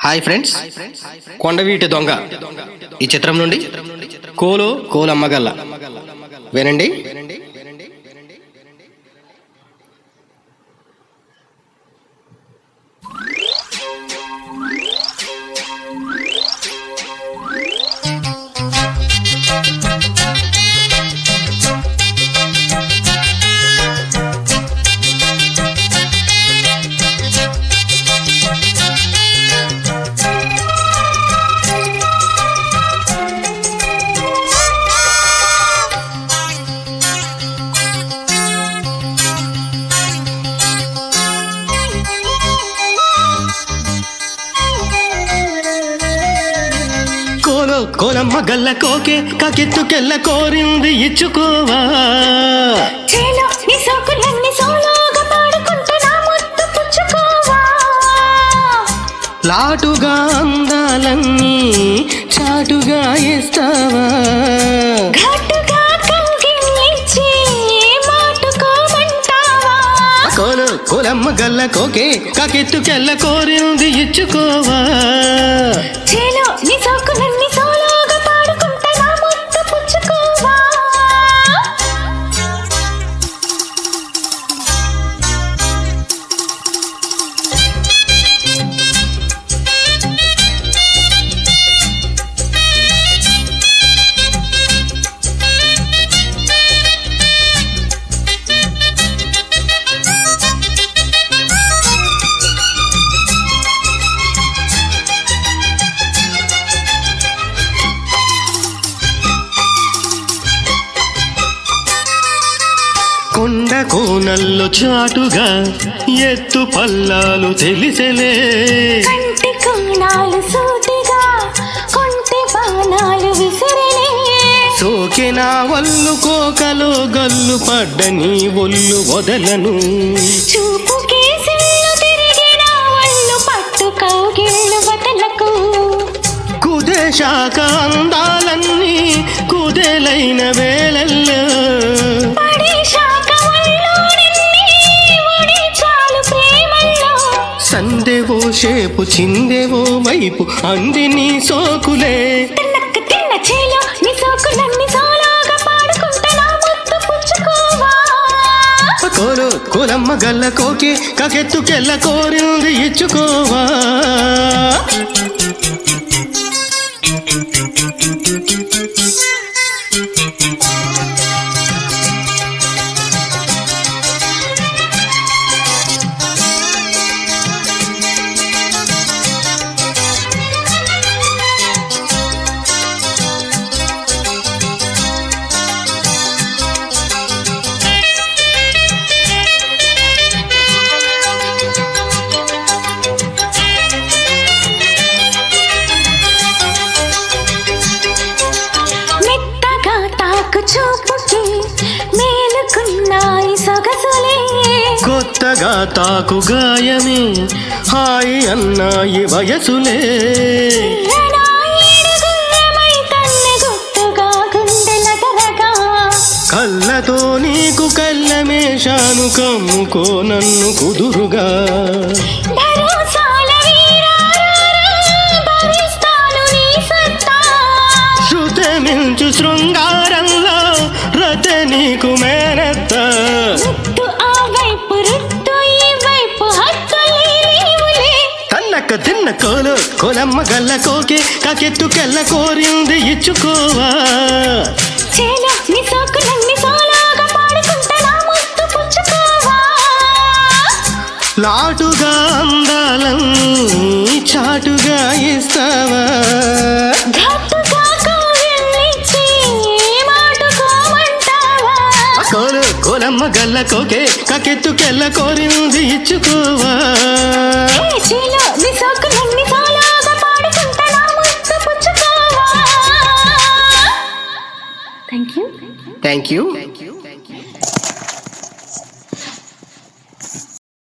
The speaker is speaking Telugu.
హాయ్ ఫ్రెండ్స్, కొండవీటి దొంగ ఈ చిత్రం నుండి కోలో కోలమ్మగల్ల వినండి. కోలమ్మ గల్ల కోకే కకెత్తుకెళ్ళ కోరింది ఇచ్చుకోవా, లాటుగా అందాలన్నీ చాటుగా ఇస్తావా, కోలమ్మ గల్ల కోకే కకెత్తుకెళ్ళ కోరింది ఇచ్చుకోవా. కొండ కోనల్లో చాటుగా ఎత్తు పల్లాలు తెలిసెలే, కంటి కోణాలు సూటిగా కొంటి బాణాలు విసిరిలే, సోకెనా వల్లు కోకలో గల్లు పడ్డ నీ ఒళ్ళు వదలను, చూపుకి సిల్లు తిరిగిన వల్లు పట్టు కౌగిళ్ళు వదలకు, కుదేశాక అందాలన్నీ కుదేలైన వేళల్లో, సందేవో షేపు చిందేవో వైపు అంది నీ సోకులే, తిన్న చేలో నీ సోకులన్నీ సోలోగా పాడుకుంటా ముద్దు పుచ్చుకోవా. కోలో కోలమ్మ గల్ల కోకే కకెత్తుకెళ్ళ కోరింది ఇచ్చుకోవా. చూపుకి మేలుకున్నాయి సొగసులే, కొత్తగా తాకు గాయమే హాయి అన్నాయి వయసులే, కళ్ళతో నీకు కళ్ళమేషాను కమ్ముకో నన్ను కుదురుగా, శృతమించు శృంగారంలో రత నీకు మేనత్త, తన్నక్క తిన్న కోలు కోలమ్మ గల్ల కోకే కకెత్తుకెళ్ళ కోరింది ఇచ్చుకోవా. లాటుగా అందాలన్నీ చాటుగా ఇస్తావా, కోలు కోలమ్మ గల్ల కోకే కకెత్తుకెళ్ళ కోరింది ఇచ్చుకోవా. Thank you.